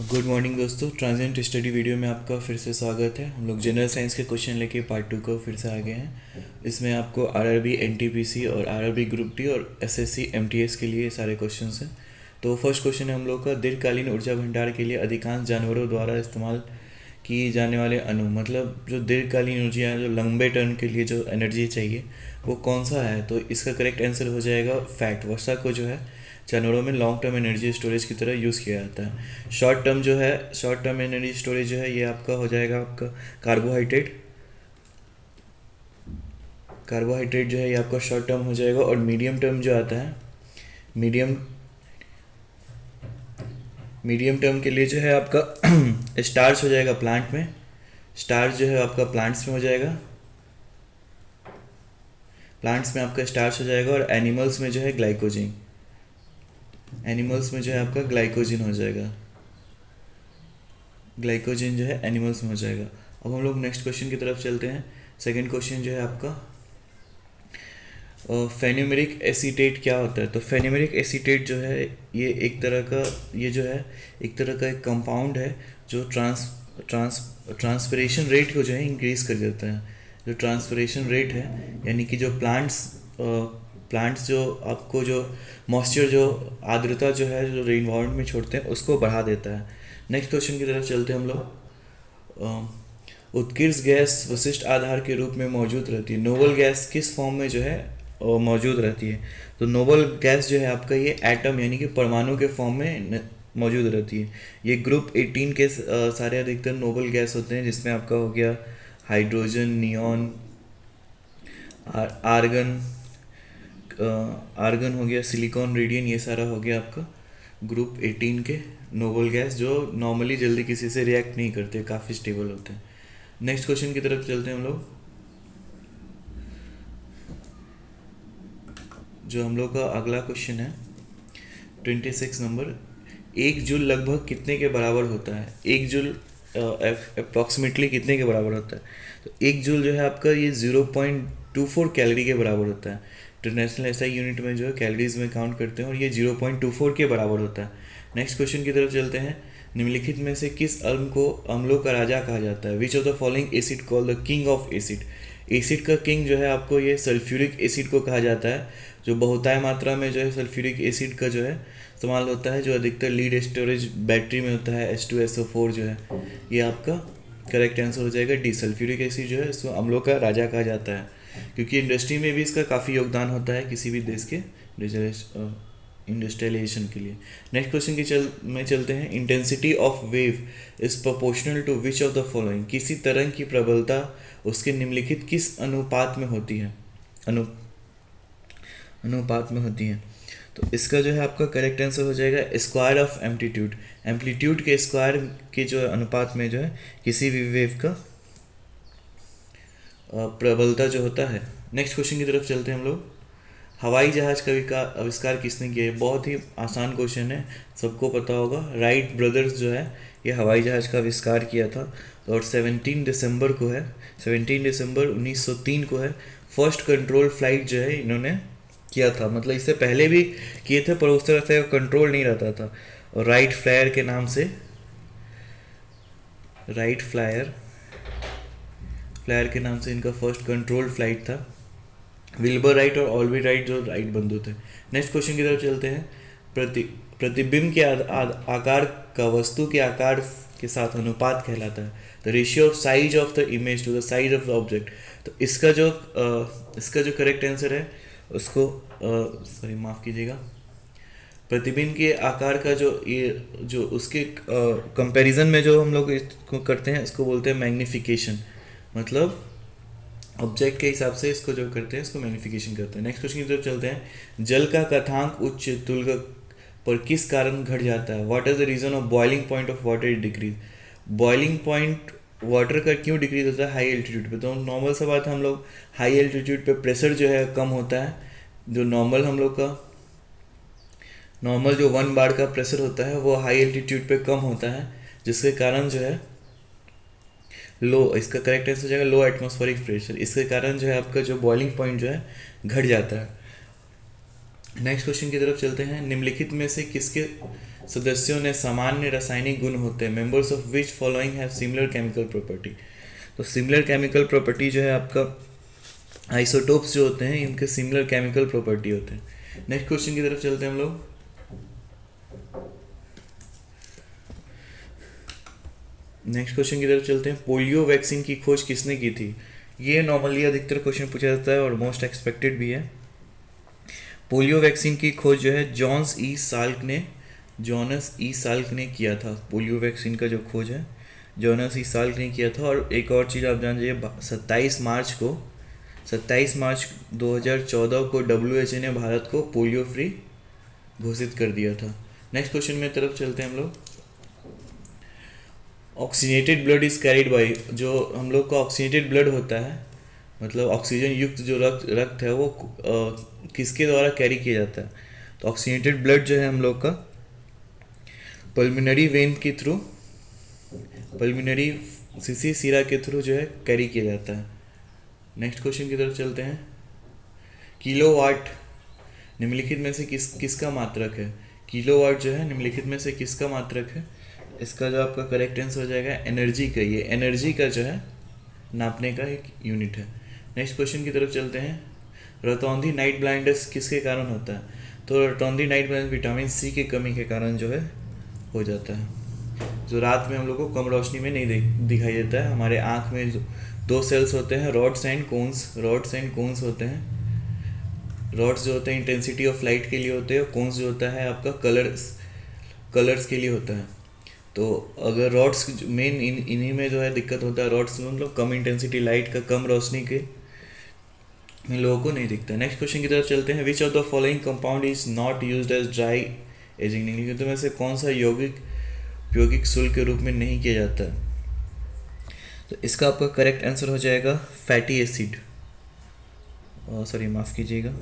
Good morning दोस्तों, transient study video में आपका फिर से स्वागत है। हम लोग जनरल साइंस के क्वेश्चन लेके पार्ट 2 को फिर से आ गए हैं। इसमें आपको आरआरबी, एनटीपीसी और आरआरबी ग्रुप डी और एसएससी एमटीएस के लिए सारे क्वेश्चंस हैं। तो फर्स्ट क्वेश्चन है हम लोग का, दीर्घकालीन ऊर्जा भंडार के लिए अधिकांश जानवरों द्वारा इस्तेमाल किए जाने वाले अणु, मतलब जो दीर्घकालीन ऊर्जा, जो लंबे टर्म के लिए जो एनर्जी चाहिए वो कौन सा है। तो इसका करेक्ट आंसर हो जाएगा फैट। वसा को जो है जानवरों में लॉन्ग टर्म एनर्जी स्टोरेज की तरह यूज़ किया जाता है। शॉर्ट टर्म एनर्जी स्टोरेज जो है ये आपका हो जाएगा आपका कार्बोहाइड्रेट। कार्बोहाइड्रेट जो है ये आपका शॉर्ट टर्म हो जाएगा। और मीडियम टर्म जो आता है, मीडियम मीडियम टर्म के लिए जो है आपका स्टार्च हो जाएगा प्लांट में। स्टार्च जो है आपका प्लांट्स में हो जाएगा, प्लांट्स में आपका स्टार्च हो जाएगा। और एनिमल्स में जो है ग्लाइकोजिन, एनिमल्स में जो है आपका ग्लाइकोजिन हो जाएगा। ग्लाइकोजिन जो है एनिमल्स में हो जाएगा। अब हम लोग नेक्स्ट क्वेश्चन की तरफ चलते हैं। सेकंड क्वेश्चन जो है आपका, फेन्यूमेरिक एसीटेट क्या होता है। तो फेन्यूमेरिक एसीटेट जो है ये एक तरह का एक कंपाउंड है जो ट्रांसपिरेशन रेट को जो है इंक्रीज कर देता है। जो ट्रांसपिरेशन रेट है यानी कि जो प्लांट्स जो आपको जो मॉइस्चर, जो आर्द्रता जो है जो एनवायरनमेंट में छोड़ते हैं उसको बढ़ा देता है। नेक्स्ट क्वेश्चन की तरफ चलते हैं हम लोग। उत्कीर्ष गैस विशिष्ट आधार के रूप में मौजूद रहती है। नोबल गैस किस फॉर्म में जो है मौजूद रहती है। तो नोबल गैस जो है आपका ये एटम यानी कि परमाणु के फॉर्म में मौजूद रहती है। ये ग्रुप 18 के सारे अधिकतर नोबल गैस होते हैं, जिसमें आपका हो गया हाइड्रोजन, नियॉन, आर्गन हो गया, सिलिकॉन, रेडियन, ये सारा हो गया आपका ग्रुप 18 के नोबल गैस, जो नॉर्मली जल्दी किसी से रिएक्ट नहीं करते, काफ़ी स्टेबल होते हैं। नेक्स्ट क्वेश्चन की तरफ चलते हैं हम लोग। जो हम लोग का अगला क्वेश्चन है 26 नंबर, 1 जूल लगभग कितने के बराबर होता है। 1 जूल अप्रॉक्सीमेटली कितने के बराबर होता है। तो 1 जूल जो है आपका ये 0.24 कैलोरी के बराबर होता है। इंटरनेशनल एसआई यूनिट में जो है कैलोरीज में काउंट करते हैं और ये 0.24 के बराबर होता है। नेक्स्ट क्वेश्चन की तरफ चलते हैं। निम्नलिखित में से किस अम्लों का राजा कहा जाता है। विच of the following acid called the king of acid. Acid का किंग जो है आपको ये सल्फ्यूरिक एसिड को कहा जाता है, जो बहुताय मात्रा में जो है सल्फ्यूरिक एसिड का जो है इस्तेमाल होता है, जो अधिकतर लीड स्टोरेज बैटरी में होता है। H2SO4 जो है ये आपका करेक्ट आंसर हो जाएगा डी। सल्फ्यूरिक एसिड जो है इसको अम्लों का राजा कहा जाता है, क्योंकि इंडस्ट्री में भी इसका काफ़ी योगदान होता है किसी भी देश के इंडस्ट्रियलाइजेशन के लिए। नेक्स्ट क्वेश्चन में चलते हैं। Intensity of wave is proportional to which of the following. किसी तरंग की प्रबलता उसके निम्नलिखित किस अनुपात में होती है। अनुपात में होती है। तो इसका जो है आपका करेक्ट आंसर हो जाएगा स्क्वायर ऑफ एम्पलीट्यूड। एम्पलीट्यूड के स्क्वायर के जो अनुपात में जो है किसी भी वेव का प्रबलता जो होता है। नेक्स्ट क्वेश्चन की तरफ चलते हैं हम लोग। हवाई जहाज का आविष्कार किसने किया है। बहुत ही आसान क्वेश्चन है, सबको पता होगा। राइट ब्रदर्स जो है ये हवाई जहाज का आविष्कार किया था। और 17 दिसंबर 1903 को है फर्स्ट कंट्रोल फ्लाइट जो है इन्होंने किया था। मतलब इससे पहले भी किए थे पर उस तरह से कंट्रोल नहीं रहता था। और राइट फ्लायर के नाम से, राइट फ्लायर के नाम से इनका फर्स्ट कंट्रोल फ्लाइट था। विल्बर राइट और ऑल्वी राइट जो राइट बंधु थे। नेक्स्ट क्वेश्चन की तरफ चलते हैं। प्रतिबिंब के आकार का वस्तु के आकार के साथ अनुपात कहलाता है। The ratio of size of the image to the size of the object. तो इसका जो करेक्ट आंसर है उसको माफ़ कीजिएगा, प्रतिबिंब के आकार का जो उसके कंपैरिजन में जो हम लोग इसको करते हैं इसको बोलते हैं मैग्निफिकेशन। मतलब ऑब्जेक्ट के हिसाब से इसको जो करते हैं इसको मैग्निफिकेशन करते हैं। नेक्स्ट क्वेश्चन की तरफ चलते हैं। जल का कथांक उच्च तुलक पर किस कारण घट जाता है। What is the reason of boiling point of water decrease. Boiling point water का क्यों डिक्रीज होता है हाई एल्टीट्यूड पे। तो नॉर्मल सा बात है, हम लोग हाई एल्टीट्यूड पे प्रेशर जो है कम होता है। जो नॉर्मल हम लोग का नॉर्मल जो 1 बार का प्रेशर होता है वो हाई एल्टीट्यूड पे कम होता है, जिसके कारण जो है लो, इसका करेक्ट आंसर हो जाएगा लो एटमॉस्फेरिक प्रेशर। इसके कारण जो है आपका जो बॉइलिंग पॉइंट जो है घट जाता है। नेक्स्ट क्वेश्चन की तरफ चलते हैं। निम्नलिखित में से किसके सदस्यों ने सामान्य रासायनिक गुण होते हैं। Members of which following have similar chemical property. तो सिमिलर केमिकल प्रॉपर्टी जो है आपका आइसोटोप्स जो होते हैं इनके सिमिलर केमिकल प्रॉपर्टी होते हैं। नेक्स्ट क्वेश्चन की तरफ चलते हैं हम लोग। नेक्स्ट क्वेश्चन की तरफ चलते हैं। पोलियो वैक्सीन की खोज किसने की थी? ये नॉर्मली अधिकतर क्वेश्चन पूछा जाता है और मोस्ट एक्सपेक्टेड भी है। पोलियो वैक्सीन की खोज जो है जॉनस ई साल्क ने किया था। पोलियो वैक्सीन का जो खोज है जॉनस ई साल्क ने किया था। और एक और चीज़ आप जान जाइए, 27 मार्च 2014 को WHO ने भारत को पोलियो फ्री घोषित कर दिया था। नेक्स्ट क्वेश्चन में तरफ चलते हैं हम लोग। Oxygenated blood is carried by, जो हम लोग का ऑक्सीनेटेड ब्लड होता है मतलब ऑक्सीजन युक्त जो रक्त है वो किसके द्वारा कैरी किया जाता है? तो ऑक्सीनेटेड ब्लड जो है हम लोग का पल्मिनरी वेन के थ्रू, पल्मिनरी सीसी सीरा के थ्रू जो है कैरी किया जाता है। नेक्स्ट क्वेश्चन की तरफ चलते हैं। किलोवाट निम्नलिखित में से किसका मात्रक है? किलोवाट जो है निम्नलिखित में से किसका मात्रक है? इसका जो आपका करेक्ट आंसर हो जाएगा एनर्जी का। ये एनर्जी का जो है नापने का एक यूनिट है। नेक्स्ट क्वेश्चन की तरफ चलते हैं। रतौंधी नाइट ब्लाइंडनेस किसके कारण होता है? तो रतौंधी नाइट ब्लाइंडनेस विटामिन सी की कमी के कारण जो है हो जाता है, जो रात में हम लोग को कम रोशनी में नहीं दिखाई देता है। हमारे आँख में जो 2 सेल्स होते हैं रॉड्स एंड कोन्स होते हैं। रॉड्स जो होते हैं इंटेंसिटी ऑफ लाइट के लिए होते हैं, कोन्स जो होता है आपका कलर्स के लिए होता है। तो अगर रॉड्स मेन इन्हीं में जो है दिक्कत होता है, रॉड्स में मतलब कम इंटेंसिटी लाइट का, कम रोशनी के इन लोगों को नहीं दिखता। नेक्स्ट क्वेश्चन की तरफ चलते हैं। Which of the following compound is not used as dry ageing negative में से कौन सा यौगिक शुल्क के रूप में नहीं किया जाता है? तो इसका आपका करेक्ट आंसर हो जाएगा फैटी एसिड। सॉरी माफ़ कीजिएगा,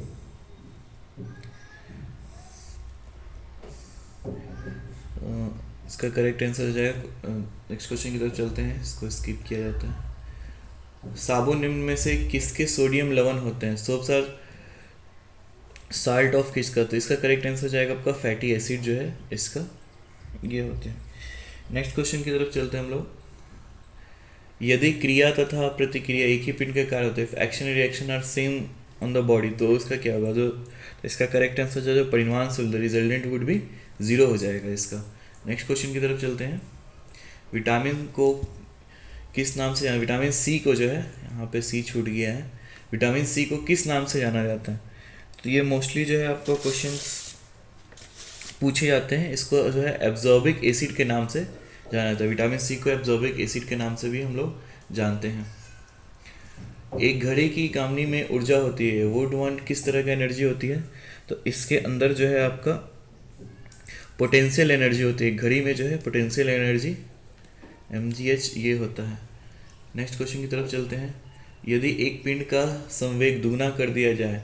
इसका करेक्ट आंसर हो जाएगा। नेक्स्ट क्वेश्चन की तरफ चलते हैं, इसको स्किप किया जाता है। साबुन निम्न में से किसके सोडियम लवण होते हैं? सोप्स आर साल्ट ऑफ किसका? तो इसका करेक्ट आंसर हो जाएगा आपका फैटी एसिड जो है इसका ये होते हैं। नेक्स्ट क्वेश्चन की तरफ चलते हैं हम लोग। यदि क्रिया तथा प्रतिक्रिया एक ही पिंड के कार्य होते हैं, action and reaction are same on the body, तो इसका क्या होगा? तो इसका करेक्ट आंसर जो परिमाण शुल्क रिजल्टेंट वुड भी 0 हो जाएगा इसका। नेक्स्ट क्वेश्चन की तरफ चलते हैं। विटामिन को किस नाम से जाना? विटामिन सी को जो है यहाँ पे सी छूट गया है। विटामिन सी को किस नाम से जाना जाता है? तो ये मोस्टली जो है आपको क्वेश्चंस पूछे जाते हैं। इसको जो है एब्जॉर्बिक एसिड के नाम से जाना जाता है। विटामिन सी को एब्जॉर्बिक एसिड के नाम से भी हम लोग जानते हैं। एक घड़ी की कामनी में ऊर्जा होती है, वुड वन किस तरह का एनर्जी होती है? तो इसके अंदर जो है आपका पोटेंशियल एनर्जी होती है। घड़ी में जो है पोटेंशियल एनर्जी mgh ये होता है। नेक्स्ट क्वेश्चन की तरफ चलते हैं। यदि एक पिंड का संवेग दुगना कर दिया जाए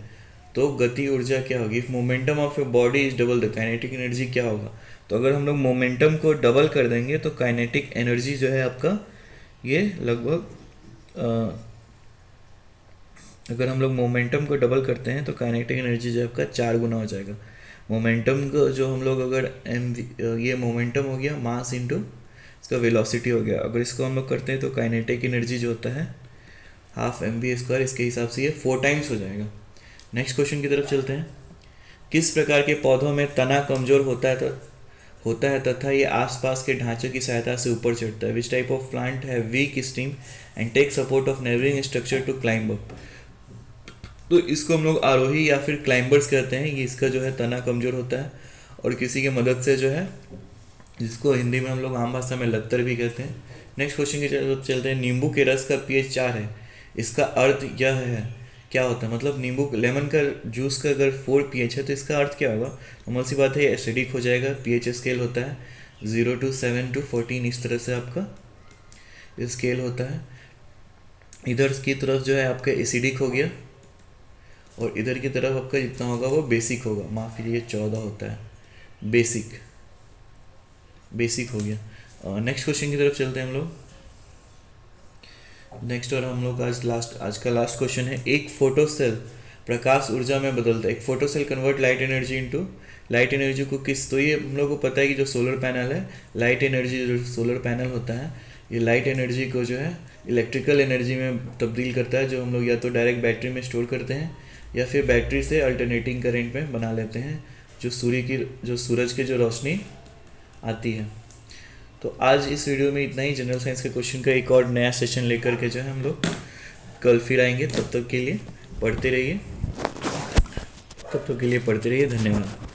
तो गति ऊर्जा क्या होगी? If momentum of a body is double the kinetic energy क्या होगा? तो अगर हम लोग मोमेंटम को डबल कर देंगे तो काइनेटिक एनर्जी जो है आपका ये लगभग अगर हम लोग मोमेंटम को डबल करते हैं तो काइनेटिक एनर्जी जो आपका 4 गुना हो जाएगा। मोमेंटम को जो हम लोग अगर ये मोमेंटम हो गया मास इंटू इसका वेलोसिटी हो गया, अगर इसको हम लोग करते हैं तो काइनेटिक एनर्जी जो होता है हाफ mv², इसके हिसाब से ये 4 टाइम्स हो जाएगा। नेक्स्ट क्वेश्चन की तरफ चलते हैं। किस प्रकार के पौधों में तना कमजोर होता है तथा ये आसपास के ढांचे की सहायता से ऊपर चढ़ता है? विच टाइप ऑफ प्लांट है weak stem and take support of neighbouring structure to climb up? तो इसको हम लोग आरोही या फिर क्लाइंबर्स कहते हैं। ये इसका जो है तना कमज़ोर होता है और किसी की मदद से जो है, जिसको हिंदी में हम लोग आम भाषा में लत्तर भी कहते हैं। नेक्स्ट क्वेश्चन की तरफ चलते हैं। नींबू के रस का pH 4 है, इसका अर्थ यह है क्या होता है? मतलब नींबू लेमन का जूस का अगर 4 pH है तो इसका अर्थ क्या होगा? नॉर्मल सी बात है, एसिडिक हो जाएगा। pH स्केल होता है 0 to 7 to 14, इस तरह से आपका स्केल होता है। इधर की तरफ जो है आपका एसिडिक हो गया और इधर की तरफ आपका जितना होगा वो बेसिक होगा। माफ़ कीजिए 14 होता है, बेसिक हो गया। नेक्स्ट क्वेश्चन की तरफ चलते हैं हम लोग। नेक्स्ट और हम लोग आज का लास्ट क्वेश्चन है। एक फोटो सेल प्रकाश ऊर्जा में बदलता है। एक photo cell convert light energy into light energy को किस, तो ये हम लोग को पता है कि जो सोलर पैनल है, लाइट एनर्जी जो सोलर पैनल होता है, ये लाइट एनर्जी को जो है इलेक्ट्रिकल एनर्जी में तब्दील करता है, जो हम लोग या तो डायरेक्ट बैटरी में स्टोर करते हैं या फिर बैटरी से अल्टरनेटिंग करंट में बना लेते हैं, जो सूरज की जो रोशनी आती है। तो आज इस वीडियो में इतना ही। जनरल साइंस के क्वेश्चन का एक और नया सेशन लेकर के जो है हम लोग कल फिर आएंगे। तब तक के लिए पढ़ते रहिए। धन्यवाद।